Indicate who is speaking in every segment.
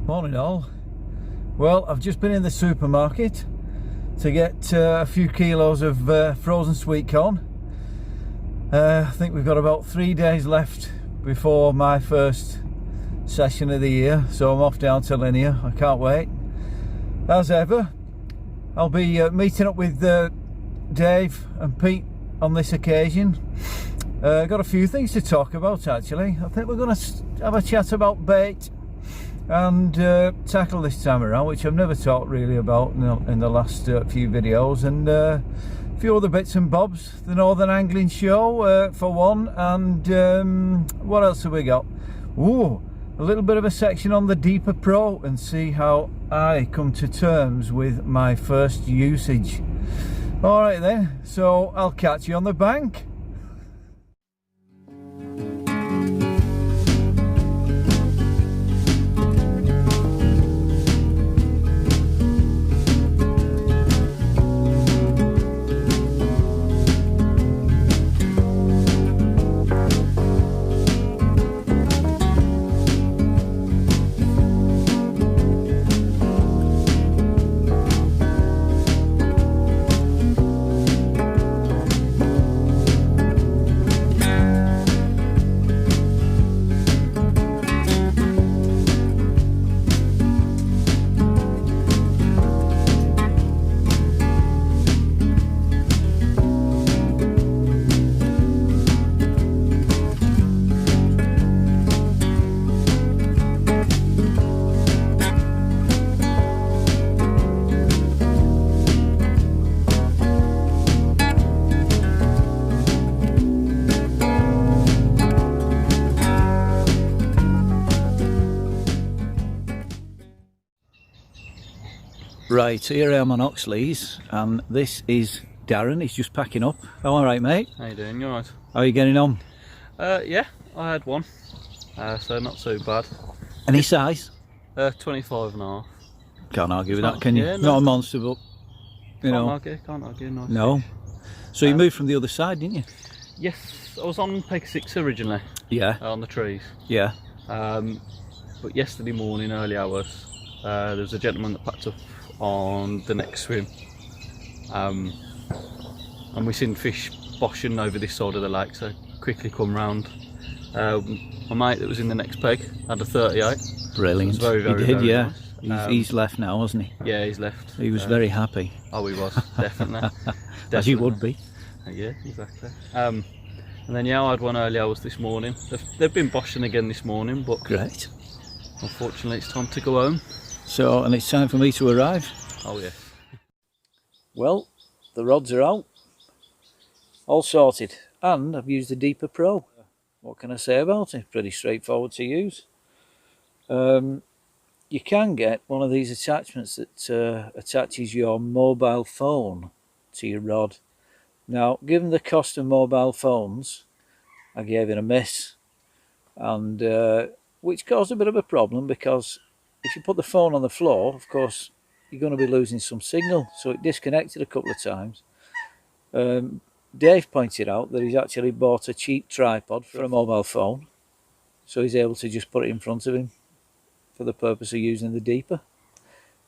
Speaker 1: Morning all. Well, I've just been in the supermarket to get a few kilos of frozen sweet corn. I think we've got about 3 days left before my first session of the year, so I'm off down to Linear. I can't wait. As ever, I'll be meeting up with Dave and Pete on this occasion. Got a few things to talk about actually. I think we're going to have a chat about bait and tackle this time around, which I've never talked really about in the last few videos, and a few other bits and bobs. The Northern Angling Show for one, and what else have we got? Ooh, a little bit of a section on the Deeper Pro and see how I come to terms with my first usage. Alright then, so I'll catch you on the bank. Right, here I am on Oxlease, and this is Darren. He's just packing up. Oh, all right, mate.
Speaker 2: How you doing? You alright?
Speaker 1: How are you getting on?
Speaker 2: Yeah, I had one, so not too bad.
Speaker 1: Any size?
Speaker 2: 25.5.
Speaker 1: Can't argue with that, can you?
Speaker 2: Yeah, no.
Speaker 1: Not a monster, but you know.
Speaker 2: Can't argue. Nice.
Speaker 1: No. So you moved from the other side, didn't you?
Speaker 2: Yes, I was on peg 6 originally.
Speaker 1: Yeah.
Speaker 2: On the trees.
Speaker 1: Yeah.
Speaker 2: But yesterday morning, early hours, there was a gentleman that packed up on the next swim, and we seen fish boshing over this side of the lake, so quickly come round. My mate that was in the next peg had a 38.
Speaker 1: Brilliant.
Speaker 2: So very,
Speaker 1: he did,
Speaker 2: very
Speaker 1: yeah.
Speaker 2: nice.
Speaker 1: He's left now, hasn't he?
Speaker 2: Yeah, he's left.
Speaker 1: He was very happy.
Speaker 2: Oh, he was, definitely.
Speaker 1: As you would be.
Speaker 2: Yeah, exactly. And then yeah, I had one early hours this morning. They've been boshing again this morning, but
Speaker 1: Great.
Speaker 2: unfortunately it's time to go home.
Speaker 1: So, and it's time for me to arrive.
Speaker 2: Oh yeah.
Speaker 1: Well, the rods are out, all sorted, and I've used the Deeper Pro. What can I say about it? Pretty straightforward to use. You can get one of these attachments that attaches your mobile phone to your rod. Now, given the cost of mobile phones, I gave it a miss, and which caused a bit of a problem, because if you put the phone on the floor, of course, you're going to be losing some signal. So it disconnected a couple of times. Dave pointed out that he's actually bought a cheap tripod for a mobile phone, so he's able to just put it in front of him for the purpose of using the Deeper,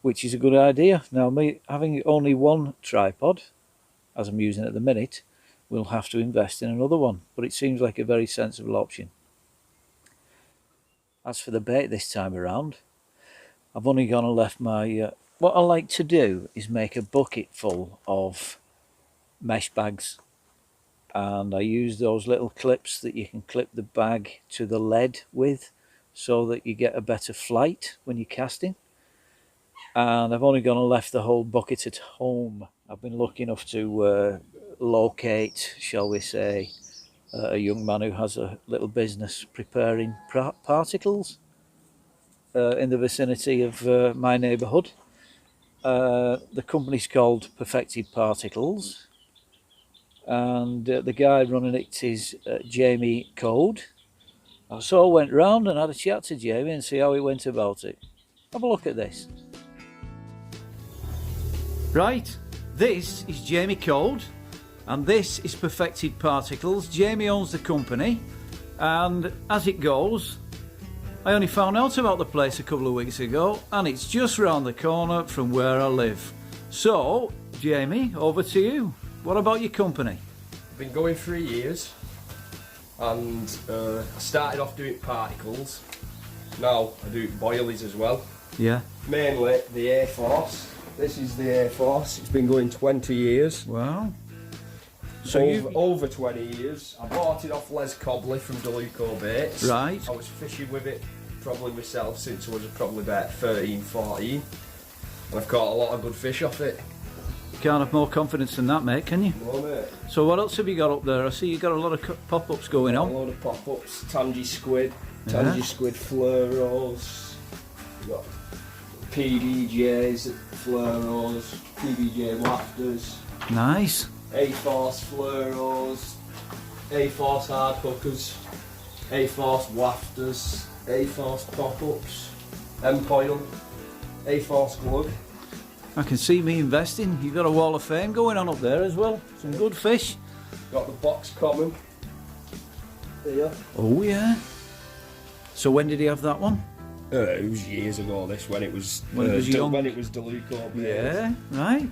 Speaker 1: which is a good idea. Now, me having only one tripod, as I'm using it at the minute, we'll have to invest in another one, but it seems like a very sensible option. As for the bait this time around, I've only gone and left my... what I like to do is make a bucket full of mesh bags, and I use those little clips that you can clip the bag to the lead with, so that you get a better flight when you're casting. And I've only gone and left the whole bucket at home. I've been lucky enough to locate, shall we say, a young man who has a little business preparing particles in the vicinity of my neighbourhood. The company's called Perfected Particles, and the guy running it is Jamie Code. So I went round and had a chat to Jamie and see how he went about it. Have a look at this. Right, this is Jamie Code, and this is Perfected Particles. Jamie owns the company, and as it goes, I only found out about the place a couple of weeks ago, and it's just round the corner from where I live. So, Jamie, over to you. What about your company?
Speaker 3: I've been going 3 years, and I started off doing particles. Now I do boilies as well.
Speaker 1: Yeah.
Speaker 3: Mainly the Air Force. This is the Air Force. It's been going 20 years.
Speaker 1: Wow. So
Speaker 3: over 20 years. I bought it off Les Cobley from DeLuco Baits.
Speaker 1: Right.
Speaker 3: I was fishing with it probably myself since I was probably about 13, 14. And I've caught a lot of good fish off it.
Speaker 1: You can't have more confidence than that, mate, can you?
Speaker 3: No, mate.
Speaker 1: So what else have you got up there? I see you got a lot of pop-ups going
Speaker 3: A
Speaker 1: on.
Speaker 3: load of pop-ups, tangy squid,
Speaker 1: Yeah.
Speaker 3: fluoros. We've got PBJs, fluoros, PBJ wafters,
Speaker 1: Nice.
Speaker 3: A-Force fluoros, A-Force hard hookers, A-Force wafters, A-Force pop-ups, M-Coil, A-Force glug.
Speaker 1: I can see me investing. You've got a wall of fame going on up there as well. Some good fish.
Speaker 3: Got the box common here.
Speaker 1: Oh yeah. So when did he have that one?
Speaker 3: It was years ago. This when it was
Speaker 1: young.
Speaker 3: when it was DeLuco Baits.
Speaker 1: Yeah, right.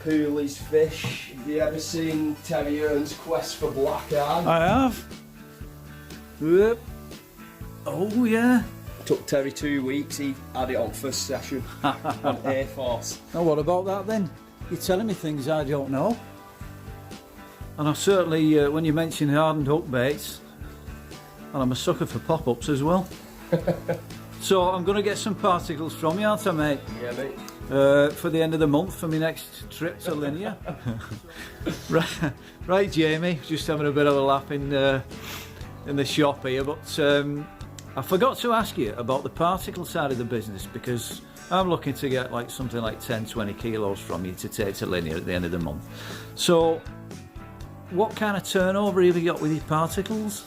Speaker 3: Pooley's fish. Have you ever seen Terry Earn's Quest for Blackheart?
Speaker 1: I have. Yep. Oh yeah.
Speaker 3: Took Terry 2 weeks. He had it on first session on Air Force.
Speaker 1: Now what about that then? You're telling me things I don't know. And I certainly, when you mention hardened hook baits, and I'm a sucker for pop-ups as well. So I'm going to get some particles from you, aren't I, mate?
Speaker 3: Yeah, mate.
Speaker 1: For the end of the month for my next trip to Linear. Right, Jamie, just having a bit of a lap in the shop here, but I forgot to ask you about the particle side of the business, because I'm looking to get like something like 10-20 kilos from you to take to Linear at the end of the month. So what kind of turnover have you got with your particles?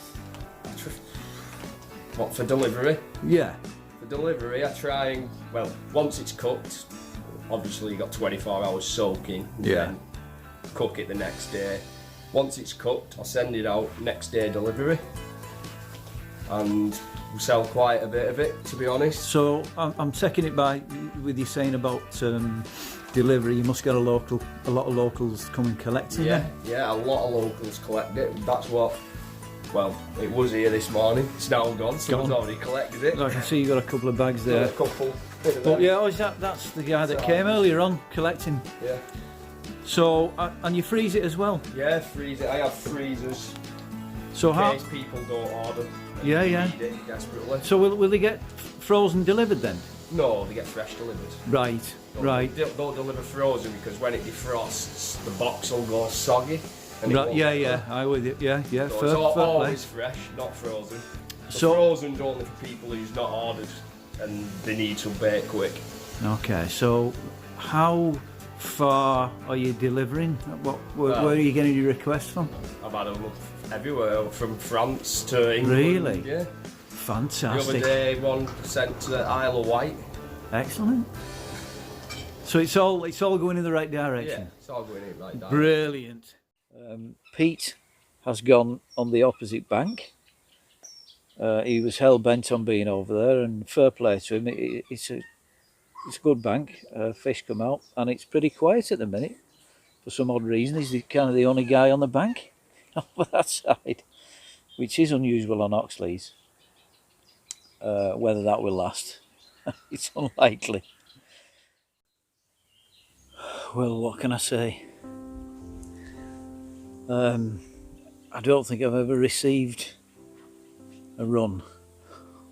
Speaker 3: What, for delivery?
Speaker 1: Yeah.
Speaker 3: For delivery, I try and, well, once it's cooked, obviously you got 24 hours soaking.
Speaker 1: Yeah.
Speaker 3: Then cook it the next day. Once it's cooked, I'll send it out next day delivery. And we sell quite a bit of it, to be honest.
Speaker 1: So I'm taking it by with you saying about delivery. You must get a lot of locals come and collect it.
Speaker 3: Yeah,
Speaker 1: then?
Speaker 3: yeah, a lot of locals collect it. That's what. Well, it was here this morning. It's now gone. Someone's already collected it.
Speaker 1: I can see you got a couple of bags
Speaker 3: Got
Speaker 1: there.
Speaker 3: a couple.
Speaker 1: But yeah, that's the guy that came earlier on collecting.
Speaker 3: Yeah.
Speaker 1: So and you freeze it as well.
Speaker 3: Yeah, freeze it. I have freezers
Speaker 1: So
Speaker 3: in
Speaker 1: how?
Speaker 3: case people don't order.
Speaker 1: Yeah, yeah.
Speaker 3: Need it desperately.
Speaker 1: So will they get frozen delivered then?
Speaker 3: No, they get fresh delivered.
Speaker 1: Right, right.
Speaker 3: Don't deliver frozen because when it defrosts, the box will go soggy. And it
Speaker 1: Right,
Speaker 3: won't
Speaker 1: yeah,
Speaker 3: get
Speaker 1: yeah.
Speaker 3: done.
Speaker 1: I with you. Yeah, yeah.
Speaker 3: So
Speaker 1: Fair,
Speaker 3: it's
Speaker 1: fair play.
Speaker 3: always fresh, not frozen.
Speaker 1: So-
Speaker 3: Frozen's only for people who's not ordered and they need some bait quick.
Speaker 1: Okay, so how far are you delivering? Where are you getting your requests from?
Speaker 3: I've had them everywhere, from France to England.
Speaker 1: Really?
Speaker 3: Yeah. The
Speaker 1: Fantastic.
Speaker 3: other day, one sent to the Isle of Wight.
Speaker 1: Excellent. So it's all going in the right
Speaker 3: Yeah,
Speaker 1: direction.
Speaker 3: it's all going in like that.
Speaker 1: Brilliant. Pete has gone on the opposite bank. He was hell bent on being over there, and fair play to him. It's a good bank. Fish come out, and it's pretty quiet at the minute. For some odd reason, he's kind of the only guy on the bank over that side, which is unusual on Oxlease. Whether that will last, it's unlikely. Well, what can I say? I don't think I've ever received a run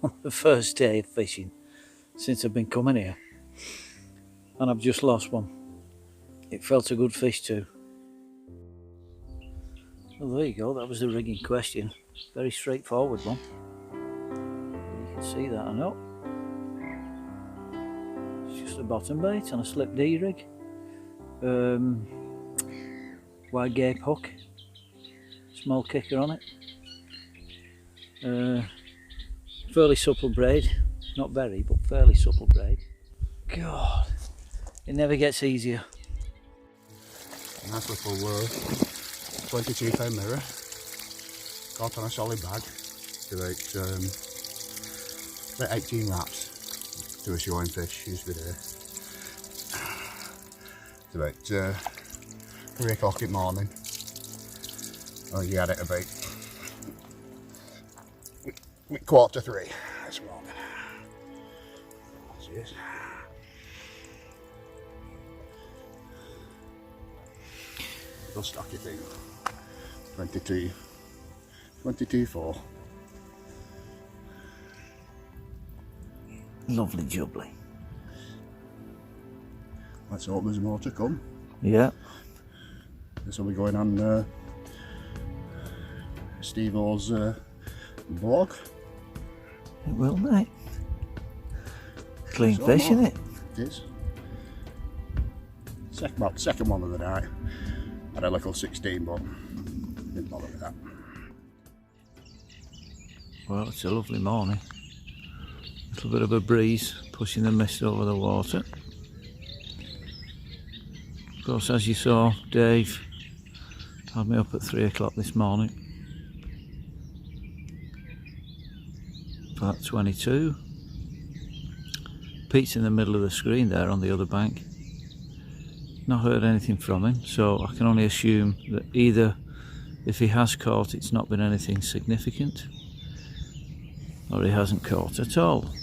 Speaker 1: on the first day of fishing since I've been coming here, and I've just lost one. It felt a good fish too. Well, there you go, that was the rigging question. Very straightforward one. You can see that, I know. It's just a bottom bait on a slip D rig. Wide gape hook, small kicker on it. Fairly supple braid, not very, but fairly supple braid. God, it never gets easier.
Speaker 4: Nice little 22 pound mirror, caught on a solid bag, about About 18 laps to a showing fish usually there. It's about 3 o'clock in the morning. Oh, you had it about 2:45 this morning. Cheers. Little stocky thing. 22.4.
Speaker 1: Lovely jubbly.
Speaker 4: Let's hope there's more to come.
Speaker 1: Yeah.
Speaker 4: This will be going on Steve-O's blog.
Speaker 1: It will, mate. Clean
Speaker 4: So
Speaker 1: fish,
Speaker 4: more.
Speaker 1: isn't it?
Speaker 4: It is. Second one of the night. Had a little 16, but didn't bother with that.
Speaker 1: Well, it's a lovely morning. A little bit of a breeze pushing the mist over the water. Of course, as you saw, Dave had me up at 3 o'clock this morning. Part 22. Pete's in the middle of the screen there on the other bank. Not heard anything from him, so I can only assume that either if he has caught, it's not been anything significant, or he hasn't caught at all.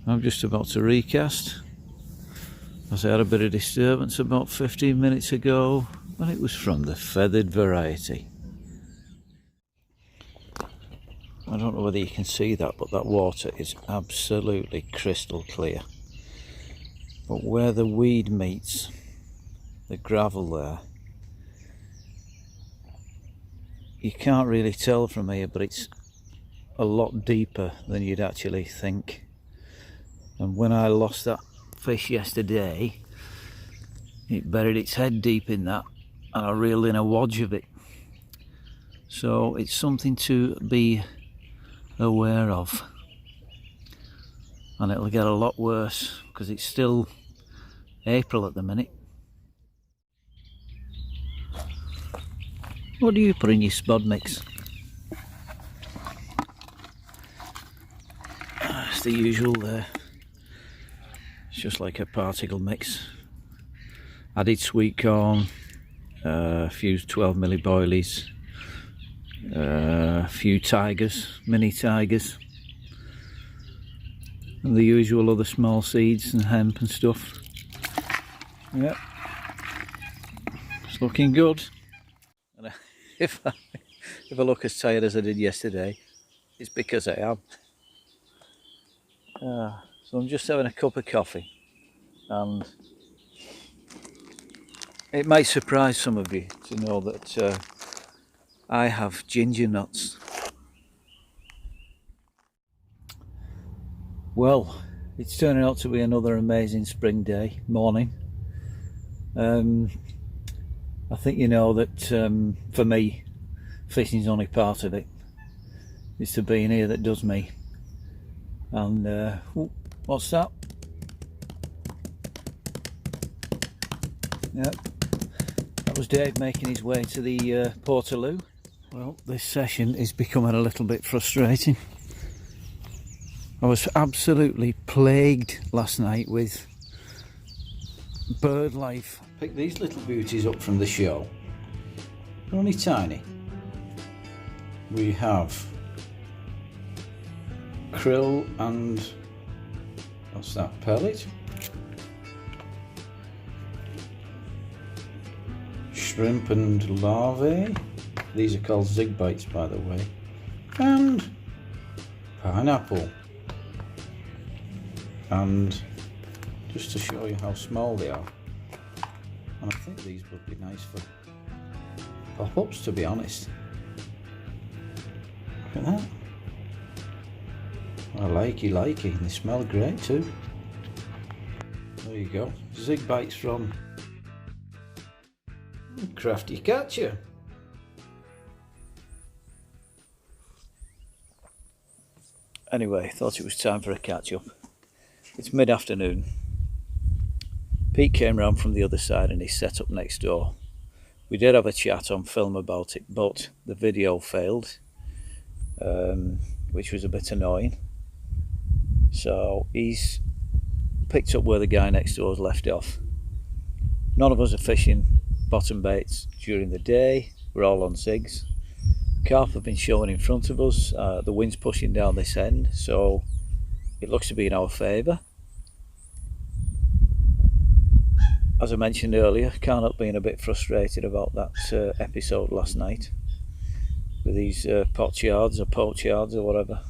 Speaker 1: I'm just about to recast, as I had a bit of disturbance about 15 minutes ago, and it was from the feathered variety. I don't know whether you can see that, but that water is absolutely crystal clear. But where the weed meets the gravel there, you can't really tell from here, but it's a lot deeper than you'd actually think. And when I lost that fish yesterday, it buried its head deep in that, and I reeled in a wadge of it. So it's something to be aware of, and it'll get a lot worse because it's still April at the minute. What do you put in your spod mix? It's the usual there. It's just like a particle mix. Added sweet corn, a few 12 milli boilies, a few tigers, mini tigers, and the usual other small seeds and hemp and stuff. Yep, it's looking good. And if I look as tired as I did yesterday, it's because I am. So I'm just having a cup of coffee, and it might surprise some of you to know that I have ginger nuts. Well, it's turning out to be another amazing spring day morning. I think you know that for me, fishing's only part of it. It's the being here that does me. And ooh, what's that? Yep, that was Dave making his way to the Portaloo. Well, this session is becoming a little bit frustrating. I was absolutely plagued last night with bird life. Picked these little beauties up from the show. They're only tiny. We have krill and what's that, pellet? Shrimp and larvae. These are called zig bites, by the way. And pineapple. And just to show you how small they are, and I think these would be nice for pop-ups, to be honest. Look at that. I likey, and they smell great too. There you go, zig bites from Crafty Catcher. Anyway, thought it was time for a catch-up. It's mid-afternoon. Pete came round from the other side and he set up next door. We did have a chat on film about it, but the video failed. which was a bit annoying. So he's picked up where the guy next to us left off. None of us are fishing bottom baits during the day, we're all on zigs. Carp have been showing in front of us, the wind's pushing down this end, so it looks to be in our favour. As I mentioned earlier, can't help being a bit frustrated about that episode last night with these potchards or poachards or whatever,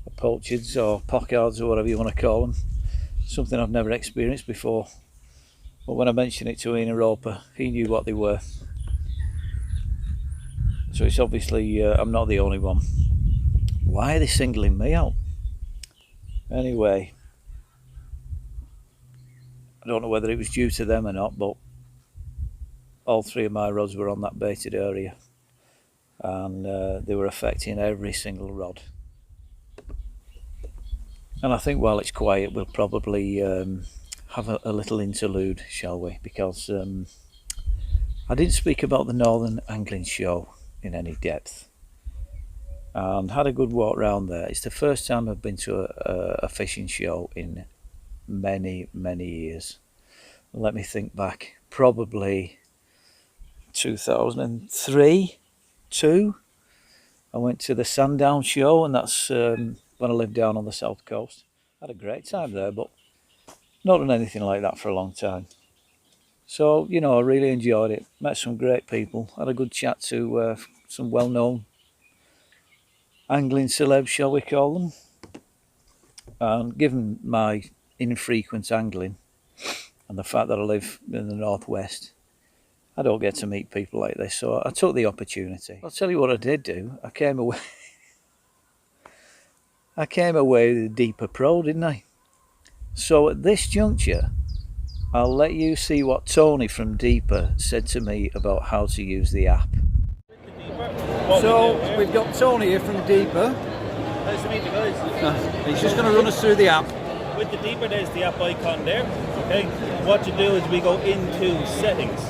Speaker 1: or poachards or pockards or whatever you want to call them. Something I've never experienced before, but when I mentioned it to Ian and Roper, he knew what they were. So it's obviously I'm not the only one. Why are they singling me out? Anyway, I don't know whether it was due to them or not, but all three of my rods were on that baited area, and they were affecting every single rod. And I think while it's quiet, we'll probably have a little interlude, shall we? Because I didn't speak about the Northern Angling Show in any depth, and had a good walk round there. It's the first time I've been to a fishing show in many years. Let me think back, probably 2003, 2. I went to the Sandown show, and that's when I lived down on the south coast. Had a great time there, but not done anything like that for a long time. So, you know, I really enjoyed it. Met some great people. Had a good chat to some well-known angling celebs, shall we call them. And given my infrequent angling and the fact that I live in the northwest, I don't get to meet people like this. So I took the opportunity. I'll tell you what I did do. I came away with a deeper pro, didn't I? So at this juncture, I'll let you see what Tony from Deeper said to me about how to use the app. So we've got Tony here from Deeper.
Speaker 5: Nice to meet you guys.
Speaker 1: He's just going to run us through the app.
Speaker 5: With the Deeper, there's the app icon there. Okay. What you do is we go into settings.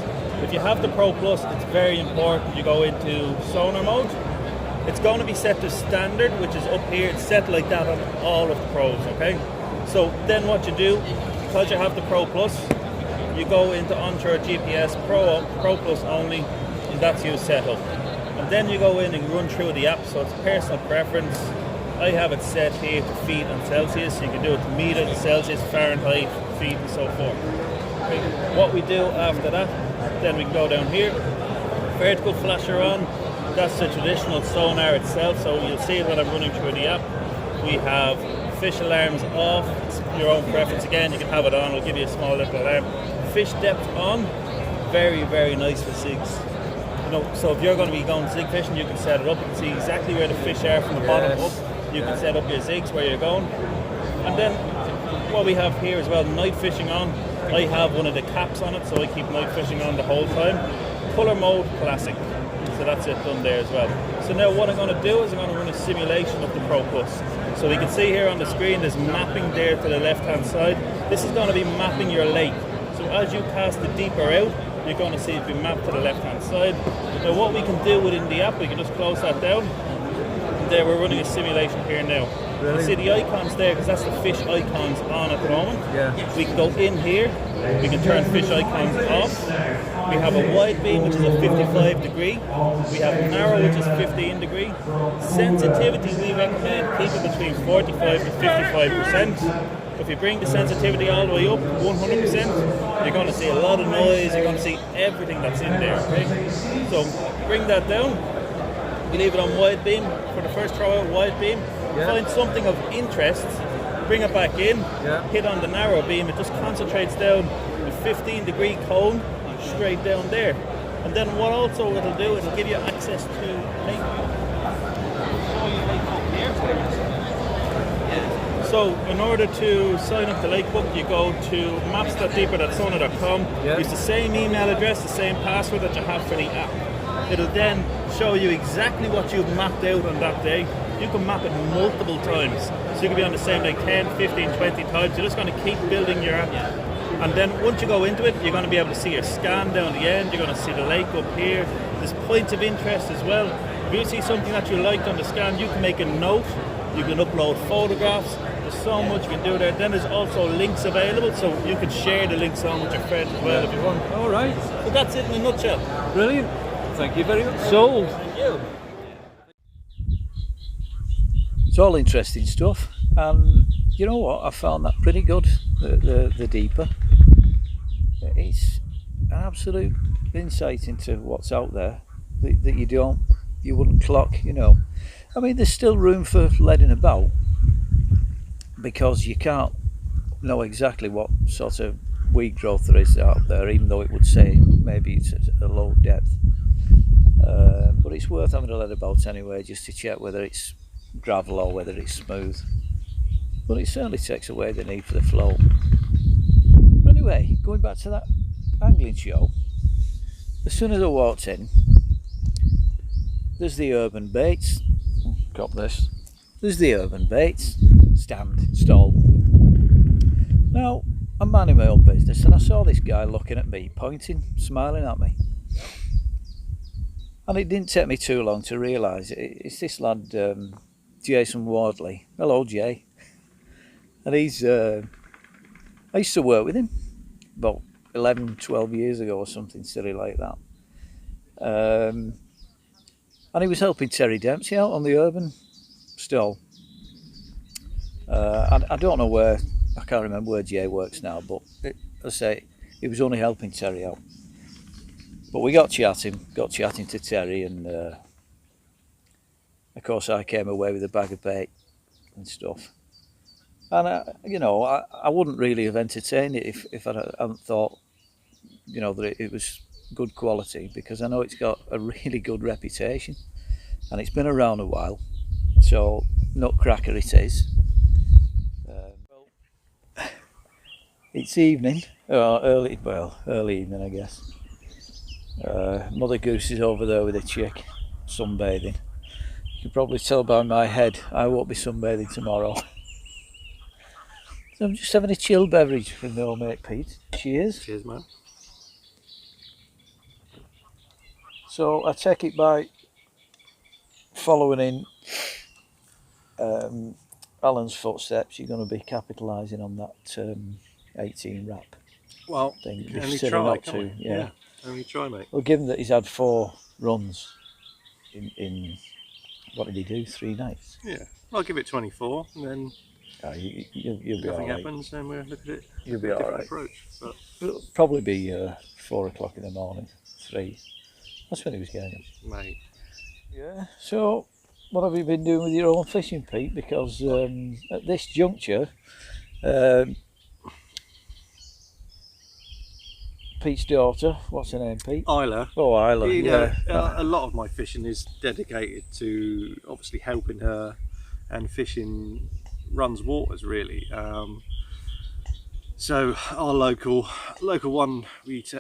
Speaker 5: If you have the Pro Plus, it's very important you go into Sonar mode. It's going to be set to standard, which is up here. It's set like that on all of the Pros. Okay. So then what you do, because you have the Pro Plus, you go into onshore GPS Pro Plus only, and that's your setup. And then you go in and run through the app, so it's personal preference. I have it set here to feet and Celsius. You can do it to meters, Celsius, Fahrenheit, feet, and so forth. Okay. What we do after that, then we can go down here. Vertical flasher on. That's the traditional Sonar itself, so you'll see it when I'm running through the app. We have fish alarms off. It's your own preference again. You can have it on. It'll give you a small little alarm. Fish depth on. Very nice for zigs. You know, so if you're going to be going zig fishing, you can set it up. You can see exactly where the fish are from the bottom up. You can set up your zigs where you're going. And then what we have here as well, night fishing on. I have one of the caps on it, so I keep night fishing on the whole time. Color mode, classic. So that's it done there as well. So now what I'm going to do is I'm going to run a simulation of the Pro Plus. So we can see here on the screen there's mapping there to the left hand side. This is going to be mapping your lake. So as you cast the Deeper out, you're going to see it be mapped to the left hand side. Now what we can do within the app, we can just close that down. There we're running a simulation here now.
Speaker 1: Really?
Speaker 5: You see the icons there, because that's the fish icons on at the moment.
Speaker 1: Yeah.
Speaker 5: We can go in here, we can turn fish icons off. We have a wide beam, which is a 55 degree. We have narrow, which is 15 degree. Sensitivity, we recommend keep it between 45 to 55%. If you bring the sensitivity all the way up, 100%, you're going to see a lot of noise, you're going to see everything that's in there. Okay? So bring that down. We leave it on wide beam for the first throw out, wide beam.
Speaker 1: Yeah.
Speaker 5: Find something of interest, bring it back in, hit on the narrow beam, it just concentrates down the 15 degree cone straight down there. And then what also it'll do, it'll give you access to lake. So in order to sign up to Lakebook, you go to maps.deeper.sonar.com, use the same email address, the same password that you have for the app. It'll then show you exactly what you've mapped out on that day. You can map it multiple times. So you can be on the same day 10, 15, 20 times. You're just going to keep building your app. And then once you go into it, you're going to be able to see your scan down the end. You're going to see the lake up here. There's points of interest as well. If you see something that you liked on the scan, you can make a note, you can upload photographs, there's so much you can do there. Then there's also links available, so you can share the links on with your friends as well if you want.
Speaker 1: All right.
Speaker 5: So that's it in a nutshell.
Speaker 1: Brilliant. Thank you very much. Sold.
Speaker 5: Thank you.
Speaker 1: It's all interesting stuff, and you know what? I found that pretty good. The deeper. It's an absolute insight into what's out there that you wouldn't clock. You know, I mean, there's still room for leading about because you can't know exactly what sort of weed growth there is out there, even though it would say maybe it's at a low depth. But it's worth having a lead about anyway, just to check whether it's gravel or whether it's smooth. But it certainly takes away the need for the flow. But anyway, going back to that angling show, as soon as I walked in, there's the urban baits. Got this. There's the urban baits stand stall. Now, I'm minding my own business, and I saw this guy looking at me, pointing, smiling at me. And it didn't take me too long to realise it's this lad, Jason Wardley. Hello, Jay. And he's, I used to work with him about 11, 12 years ago or something silly like that. And he was helping Terry Dempsey out on the urban stall. I don't know where, I can't remember where Jay works now, but I say he was only helping Terry out. But we got chatting to Terry, and of course I came away with a bag of bait and stuff. And I wouldn't really have entertained it if I hadn't thought, that it was good quality, because I know it's got a really good reputation, and it's been around a while. So nutcracker it is. It's evening, early evening, I guess. Mother Goose is over there with a chick, sunbathing. You can probably tell by my head I won't be sunbathing tomorrow. So I'm just having a chill beverage with my old mate Pete. Cheers.
Speaker 2: Cheers, man.
Speaker 1: So I take it by following in Alan's footsteps, you're going to be capitalising on that 18 wrap.
Speaker 2: Well,
Speaker 1: thing.
Speaker 2: you can only
Speaker 1: Said
Speaker 2: try,
Speaker 1: not
Speaker 2: can't
Speaker 1: to,
Speaker 2: we?
Speaker 1: yeah.
Speaker 2: Only try, mate.
Speaker 1: Well, given that he's had 4 runs in what did he do? 3 nights.
Speaker 2: Yeah, I'll give it 24, and then
Speaker 1: You'll be
Speaker 2: nothing
Speaker 1: all right.
Speaker 2: happens, then we'll look at it.
Speaker 1: You'll be
Speaker 2: a
Speaker 1: all
Speaker 2: different
Speaker 1: right.
Speaker 2: approach. But
Speaker 1: It'll probably be 4 o'clock in the morning, 3. That's when he was getting them.
Speaker 2: mate,
Speaker 1: Yeah. So, what have you been doing with your own fishing, Pete? Because at this juncture, Pete's daughter, what's her name, Pete?
Speaker 2: Isla.
Speaker 1: Oh, Isla.
Speaker 2: You
Speaker 1: Yeah.
Speaker 2: know, a lot of my fishing is dedicated to obviously helping her and fishing runs waters, really. So our local one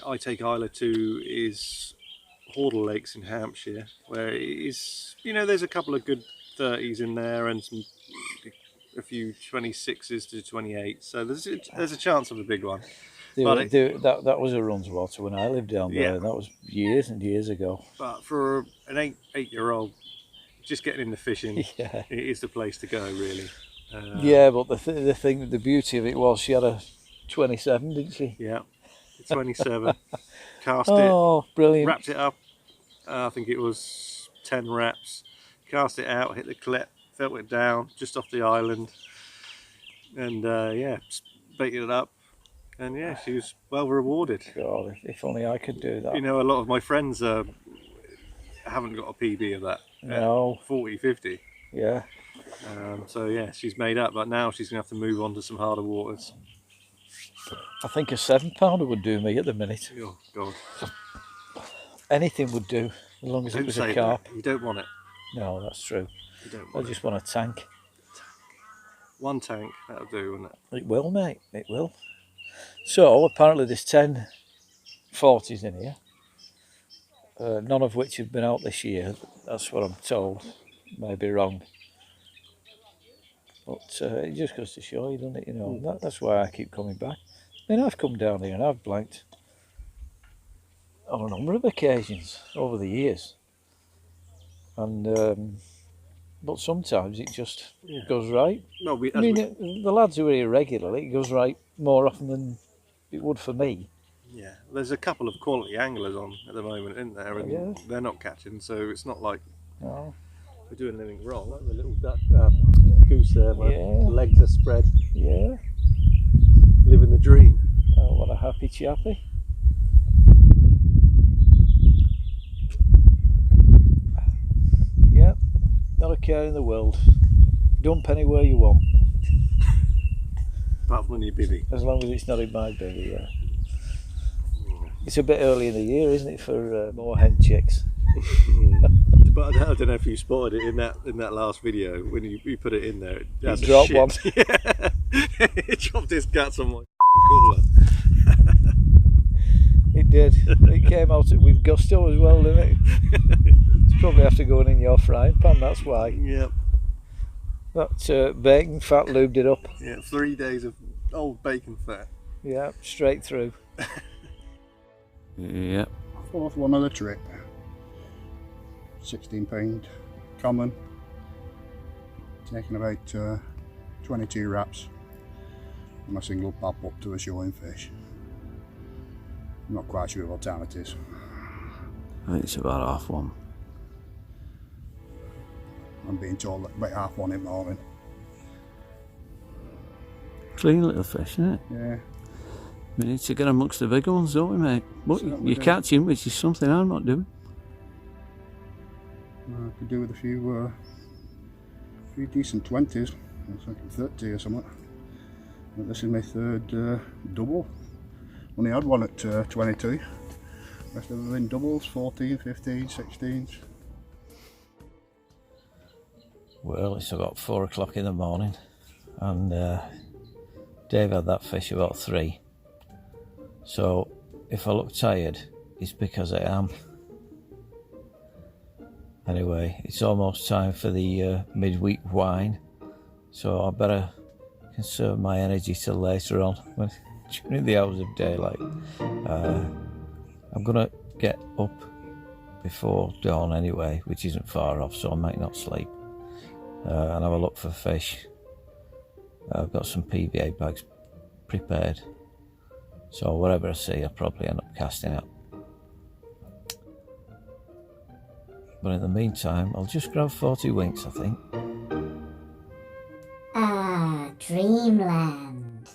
Speaker 2: I take Isla to is Hordle Lakes in Hampshire, where it is, there's a couple of good 30s in there and a few 26s to 28s. So there's a chance of a big one.
Speaker 1: That was a runs water when I lived down there.
Speaker 2: Yeah.
Speaker 1: That was years and years ago.
Speaker 2: But for an 8-year-old, just getting into fishing,
Speaker 1: Yeah.
Speaker 2: it is the place to go, really.
Speaker 1: Yeah, but the beauty of it was she had a 27, didn't she?
Speaker 2: Yeah, 27. Cast
Speaker 1: Oh, brilliant.
Speaker 2: it, wrapped it up. I think it was 10 wraps. Cast it out, hit the clip, felt it down just off the island, and baited it up. And yeah, she was well rewarded.
Speaker 1: God, if only I could do that.
Speaker 2: A lot of my friends haven't got a PB of that.
Speaker 1: No.
Speaker 2: 40, 50.
Speaker 1: Yeah.
Speaker 2: So yeah, she's made up, but now she's going to have to move on to some harder waters.
Speaker 1: I think a 7-pounder would do me at the minute.
Speaker 2: Oh God!
Speaker 1: Anything would do, as long as it
Speaker 2: Don't
Speaker 1: was
Speaker 2: say
Speaker 1: a carp.
Speaker 2: that. You don't want it.
Speaker 1: No, that's true.
Speaker 2: You don't
Speaker 1: I
Speaker 2: want
Speaker 1: just want a tank.
Speaker 2: One tank, that'll do, wouldn't it?
Speaker 1: It will, mate. It will. So apparently there's 10 40s in here. None of which have been out this year. That's what I'm told. Maybe wrong. But it just goes to show you, doesn't it? That's why I keep coming back. I mean, I've come down here and I've blanked on a number of occasions over the years. and but sometimes it just goes right.
Speaker 6: No,
Speaker 1: I mean, the lads who are here regularly, it goes right more often than it would for me.
Speaker 6: yeah, there's a couple of quality anglers on at the moment, isn't there? And they're not catching, so it's not like
Speaker 1: No.
Speaker 6: we're doing anything wrong. Like the little duck, goose there, my
Speaker 1: Yeah.
Speaker 6: legs are spread,
Speaker 1: Yeah.
Speaker 6: living the dream.
Speaker 1: Oh, what a happy chappy. Yeah, not a care in the world. Dump anywhere you want,
Speaker 6: Apart from when you're busy.
Speaker 1: as long as it's not in my bivvy, yeah. It's a bit early in the year, isn't it, for more hen chicks?
Speaker 6: But I don't know if you spotted it in that last video when you put it in there. It has a
Speaker 1: dropped
Speaker 6: shit.
Speaker 1: one.
Speaker 6: Yeah. It dropped his guts on my cooler.
Speaker 1: It did. It came out with gusto as well, didn't it? It's probably after going in your frying pan, that's why.
Speaker 6: Yep.
Speaker 1: That bacon fat lubed it up.
Speaker 6: Yeah, 3 days of old bacon fat.
Speaker 1: Yeah, straight through.
Speaker 2: Yeah.
Speaker 4: Fourth one of the trip. 16 £, common. Taking about 22 wraps on a single pop up to a showing fish. I'm not quite sure what time it is.
Speaker 2: I think it's about 1:30.
Speaker 4: I'm being told that about 1:30 in the morning.
Speaker 2: Clean little fish, isn't it?
Speaker 4: Yeah.
Speaker 2: We need to get amongst the bigger ones, don't we, mate? But
Speaker 4: Certainly
Speaker 2: you
Speaker 4: do.
Speaker 2: catch him, which is something I'm not doing.
Speaker 4: I could do with a few decent 20s. It's like 30 or something. But this is my third double. Only had one at 22. Rest of them have been doubles, 14, 15, 16s.
Speaker 1: Well, it's about 4 o'clock in the morning, and Dave had that fish about 3. So if I look tired, it's because I am. Anyway, it's almost time for the midweek wine, so I better conserve my energy till later on, during the hours of daylight. I'm gonna get up before dawn anyway, which isn't far off, so I might not sleep, and have a look for fish. I've got some PVA bags prepared, so whatever I see I'll probably end up casting out. But in the meantime, I'll just grab 40 winks, I think.
Speaker 7: Ah, dreamland.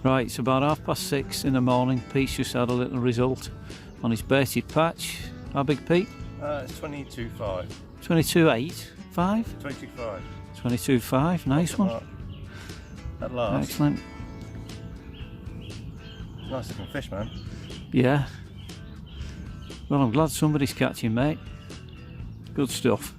Speaker 1: Right, it's about 6:30 in the morning. Pete's just had a little result on his baited patch. How big, Pete?
Speaker 6: It's 22.5.
Speaker 1: 22.8? 5?
Speaker 6: 22.5.
Speaker 1: 22.5, nice one.
Speaker 6: At last.
Speaker 1: Excellent.
Speaker 6: Nice looking fish, man.
Speaker 1: Yeah. Well, I'm glad somebody's catching, mate. Good stuff.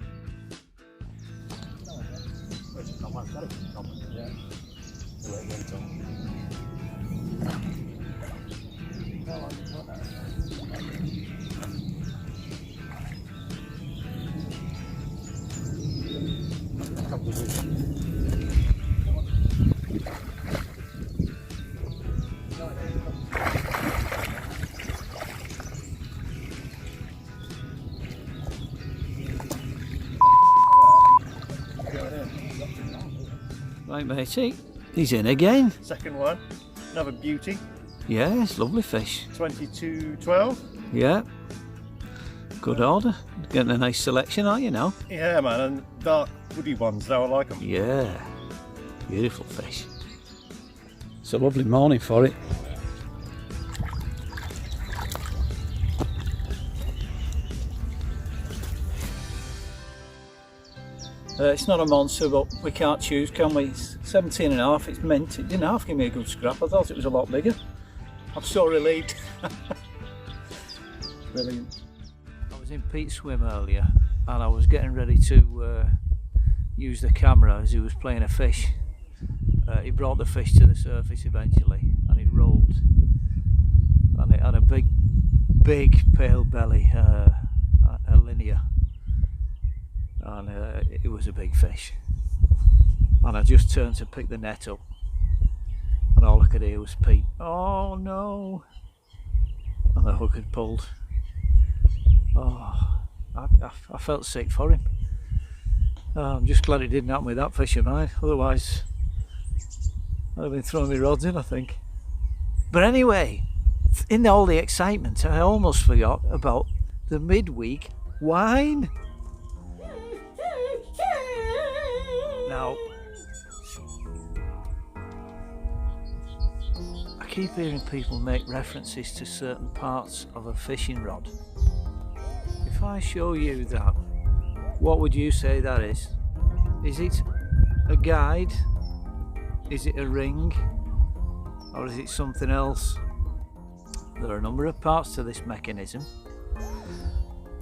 Speaker 1: Right, matey, he's in again.
Speaker 6: Second one, another beauty.
Speaker 1: Yeah, it's lovely fish.
Speaker 6: 22.12.
Speaker 1: Yeah. Good order. Getting a nice selection, aren't you now?
Speaker 6: Yeah, man, and dark woody ones, though, I like them.
Speaker 1: Yeah. Beautiful fish. It's a lovely morning for it. It's not a monster, but we can't choose, can we? It's 17.5, it's mint. It didn't half give me a good scrap. I thought it was a lot bigger. I'm so relieved. Brilliant. I was in Pete's swim earlier and I was getting ready to use the camera as he was playing a fish. He brought the fish to the surface eventually and it rolled. And it had a big pale belly, a linear. And it was a big fish, and I just turned to pick the net up and all I could hear was Pete, "Oh no," and the hook had pulled. Oh, I felt sick for him. I'm just glad it didn't happen with that fish of mine, otherwise I'd have been throwing my rods in, I think. But anyway, in all the excitement I almost forgot about the midweek wine. Now, I keep hearing people make references to certain parts of a fishing rod. If I show you that, what would you say that is? Is it a guide? Is it a ring? Or is it something else? There are a number of parts to this mechanism.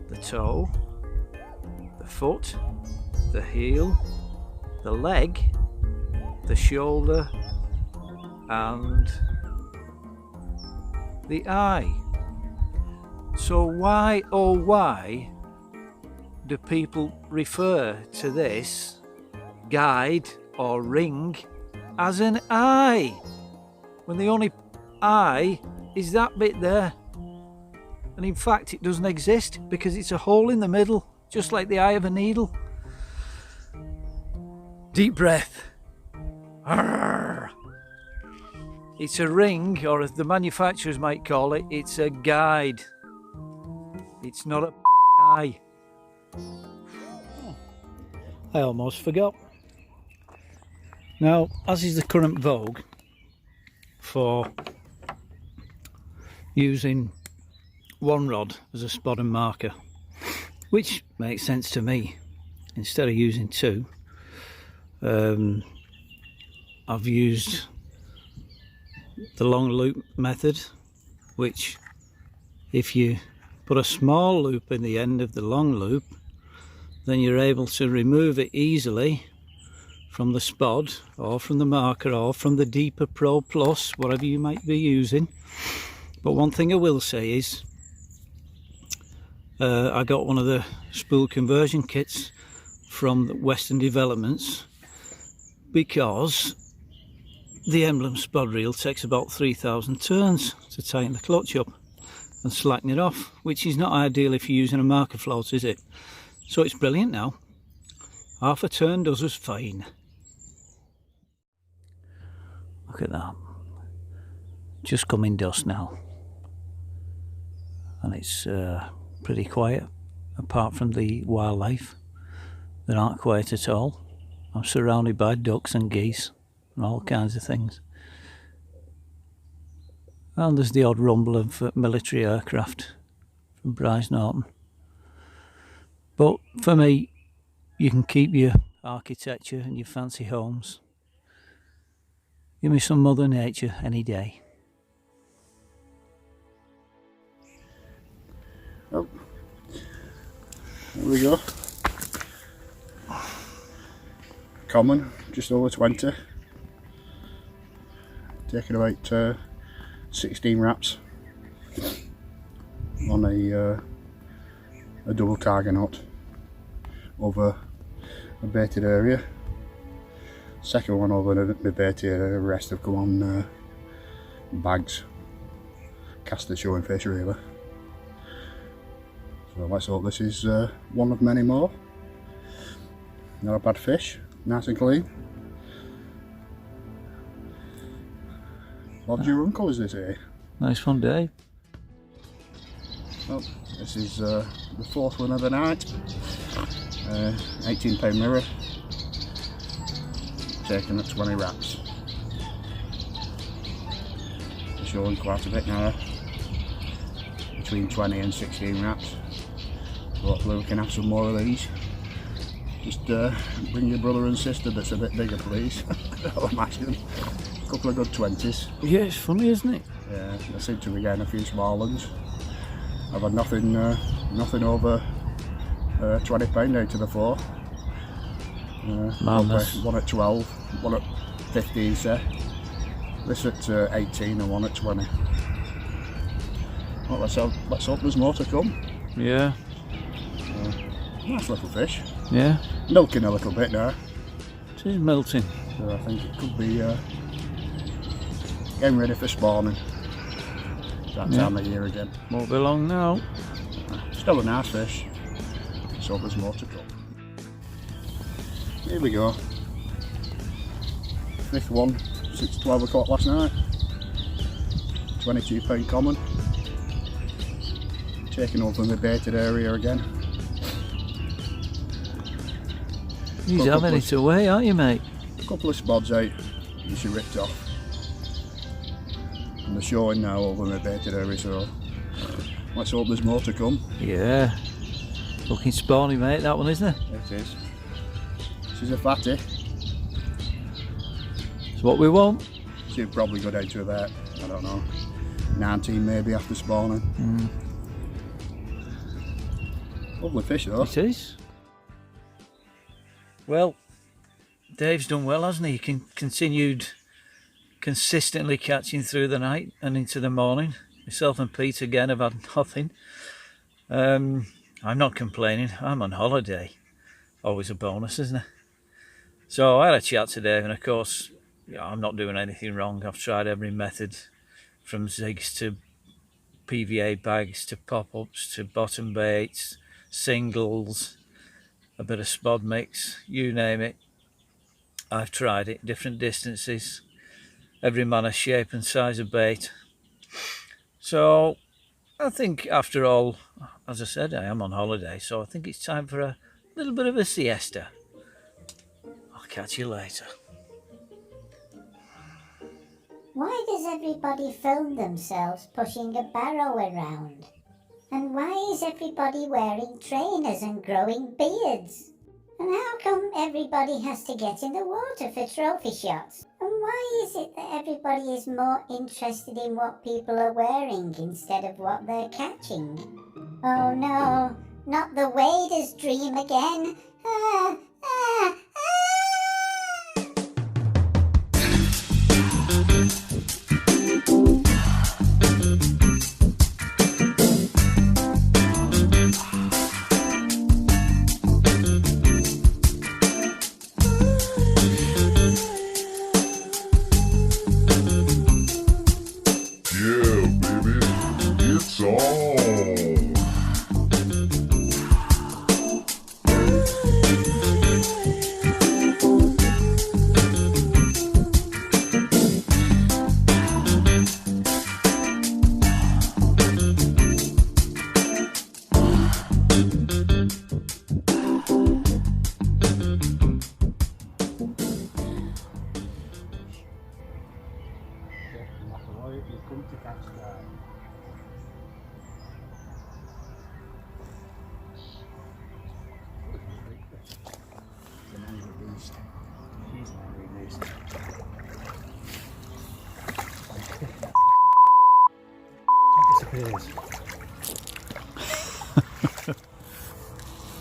Speaker 1: The toe, the foot, the heel, the leg, the shoulder, and the eye. So why, oh why, do people refer to this guide or ring as an eye, when the only eye is that bit there? And in fact it doesn't exist because it's a hole in the middle, just like the eye of a needle. Deep breath. Arrgh. It's a ring, or as the manufacturers might call it, it's a guide. It's not a eye. I almost forgot. Now, as is the current vogue for using one rod as a spot and marker, which makes sense to me, instead of using two, I've used the long loop method, which if you put a small loop in the end of the long loop, then you're able to remove it easily from the spod or from the marker or from the deeper Pro Plus, whatever you might be using. But one thing I will say is I got one of the spool conversion kits from Western Developments, because the emblem spod reel takes about 3,000 turns to tighten the clutch up and slacken it off, which is not ideal if you're using a marker float, is it? So it's brilliant now. Half a turn does us fine. Look at that. Just coming dusk now. And it's pretty quiet, apart from the wildlife. They aren't quiet at all. I'm surrounded by ducks and geese and all kinds of things. And there's the odd rumble of military aircraft from Bryce Norton. But for me, you can keep your architecture and your fancy homes. Give me some Mother Nature any day.
Speaker 4: Oh, there we go. Common, just over 20. Taking about 16 wraps on a double target knot over a baited area. Second one over the baited area, the rest have come on bags, cast the showing fish really. So let's hope this is one of many more. Not a bad fish, nice and clean. Lodge your uncle, as they say.
Speaker 1: Nice one, Dave.
Speaker 4: Well, This is the fourth one of the night. 18 pound mirror, taken at 20 wraps. They're showing quite a bit now, between 20 and 16 wraps. So hopefully we can have some more of these. Just bring your brother and sister that's a bit bigger, please. I'll imagine. A couple of good 20s.
Speaker 1: Yeah, it's funny, isn't it?
Speaker 4: Yeah, I seem to be getting a few small ones. I've had nothing, nothing over £20 out of the four. One at 12, one at 15, say. This at 18 and one at 20. Well, let's hope there's more to come.
Speaker 1: Yeah.
Speaker 4: Nice little fish.
Speaker 1: Yeah.
Speaker 4: Milking a little bit now.
Speaker 1: It is melting.
Speaker 4: So I think it could be getting ready for spawning. That time of year again.
Speaker 1: Won't be long now.
Speaker 4: Still a nice fish. So there's more to come. Here we go. Fifth one since 12 o'clock last night. £22 common. Taking over the baited area again.
Speaker 1: You're having it away, aren't you, mate?
Speaker 4: A couple of spods out, and she ripped off. And they're showing now over the baited area, so let's hope there's more to come.
Speaker 1: Yeah. Looking spawny, mate, that one, isn't it?
Speaker 4: It is. She's a fatty.
Speaker 1: It's what we want.
Speaker 4: She'll probably go down to about, I don't know, 19 maybe after spawning. Lovely fish though.
Speaker 1: It is. Well, Dave's done well, hasn't he? Continued consistently catching through the night and into the morning. Myself and Pete again have had nothing. I'm not complaining. I'm on holiday. Always a bonus, isn't it? So I had a chat to Dave, and of course, I'm not doing anything wrong. I've tried every method, from zigs to PVA bags to pop-ups to bottom baits, singles, a bit of spod mix, you name it. I've tried it, different distances, every manner, shape and size of bait. So I think after all, as I said, I am on holiday, so I think it's time for a little bit of a siesta. I'll catch you later.
Speaker 7: Why does everybody film themselves pushing a barrow around? And why is everybody wearing trainers and growing beards? And how come everybody has to get in the water for trophy shots? And why is it that everybody is more interested in what people are wearing instead of what they're catching? Oh no, not the wader's dream again. Ah, ah, ah!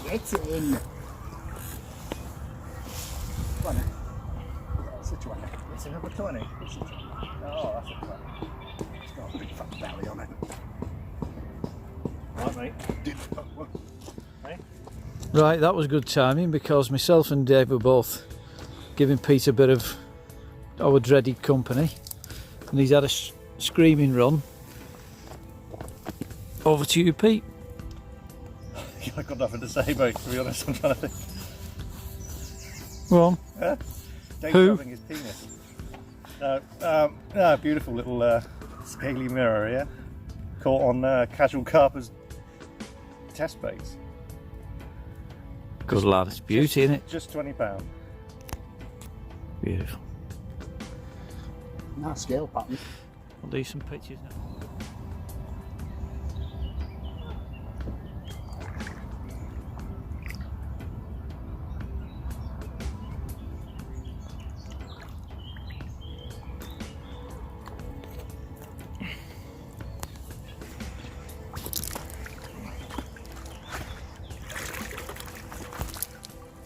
Speaker 4: Get in. 20. That's a 20. It's another 20. Oh, that's a 20. It's got a big fat belly on it.
Speaker 5: Right, mate.
Speaker 1: Right, that was good timing, because myself and Dave were both giving Pete a bit of our dreaded company, and he's had a screaming run. Over to you, Pete.
Speaker 6: I've got nothing to say, mate, to be honest. I'm trying to think.
Speaker 1: Go on.
Speaker 6: Yeah? Dave's
Speaker 1: Who?
Speaker 6: rubbing his penis. No, beautiful little scaly mirror, yeah? Caught on casual carpers
Speaker 1: test baits.
Speaker 2: Good lad, it's beauty, isn't it?
Speaker 1: Just £20.
Speaker 2: Beautiful.
Speaker 4: Nice scale pattern.
Speaker 2: I'll do some pictures now.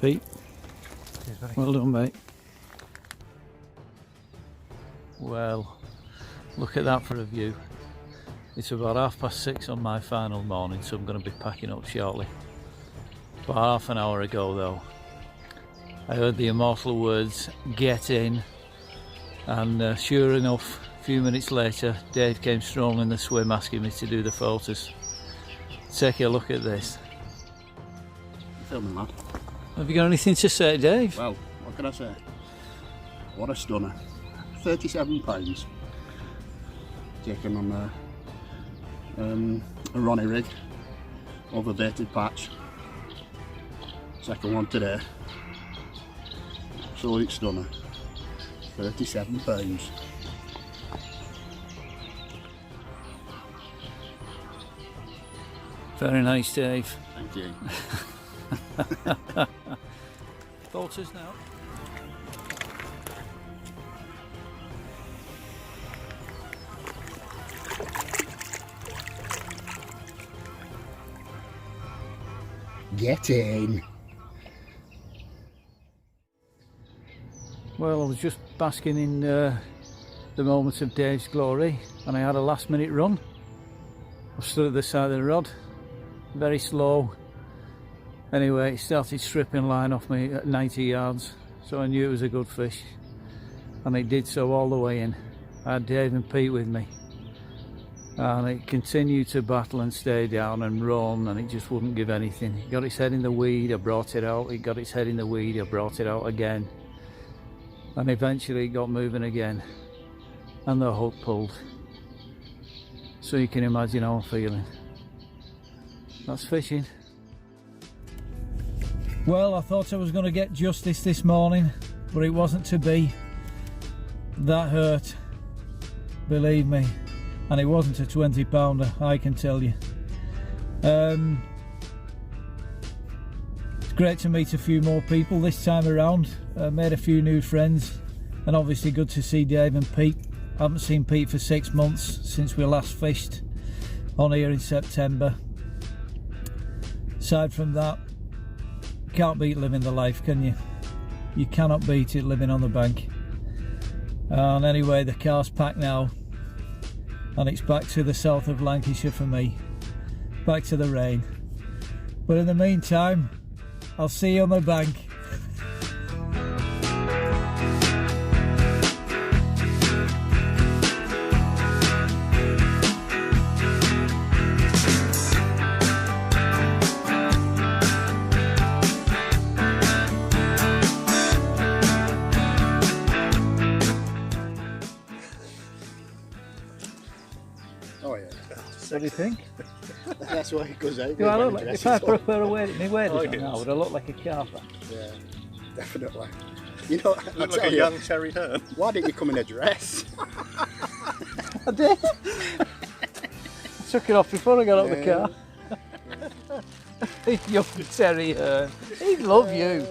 Speaker 2: Pete, well done, mate. Well, look at that for a view. It's about 6:30 on my final morning, so I'm going to be packing up shortly. About half an hour ago though, I heard the immortal words, "get in," and sure enough, a few minutes later, Dave came strolling the swim asking me to do the photos. Take a look at this.
Speaker 4: Filming, lad.
Speaker 2: Have you got anything to say, Dave?
Speaker 4: Well, what can I say? What a stunner. £37. Taken on a Ronnie rig over baited patch. Second one today. Absolute stunner. £37.
Speaker 2: Very nice, Dave.
Speaker 4: Thank you.
Speaker 2: Photos now.
Speaker 4: Get in.
Speaker 2: Well, I was just basking in the moments of Dave's glory, and I had a last minute run. I stood at the side of the rod, very slow. Anyway, it started stripping line off me at 90 yards, so I knew it was a good fish, and it did so all the way in. I had Dave and Pete with me, and it continued to battle and stay down and run, and it just wouldn't give anything. It got its head in the weed, I brought it out. It got its head in the weed, I brought it out again, and eventually it got moving again, and the hook pulled. So you can imagine how I'm feeling. That's fishing.
Speaker 1: Well, I thought I was going to get justice this morning, but it wasn't to be. That hurt, believe me, and it wasn't a 20 pounder, I can tell you. It's great to meet a few more people this time around. Made a few new friends, and obviously good to see Dave and Pete. I haven't seen Pete for 6 months since we last fished on here in September. Aside from that, can't beat living the life, can you? You cannot beat it, living on the bank. And anyway, the car's packed now, and it's back to the south of Lancashire for me, back to the rain. But in the meantime, I'll see you on the bank.
Speaker 4: Oh yeah.
Speaker 1: What do you think?
Speaker 4: That's why it goes out.
Speaker 1: Do I look like, if I put a pair of waders
Speaker 6: Oh,
Speaker 1: on now, would I look like a carper?
Speaker 4: Yeah, definitely. You know, I
Speaker 6: Look
Speaker 4: tell
Speaker 6: like a
Speaker 4: you,
Speaker 6: young Cherry Hearn.
Speaker 4: why didn't you come in a dress?
Speaker 1: I did. I took it off before I got out of the car. Young Terry, he'd love you.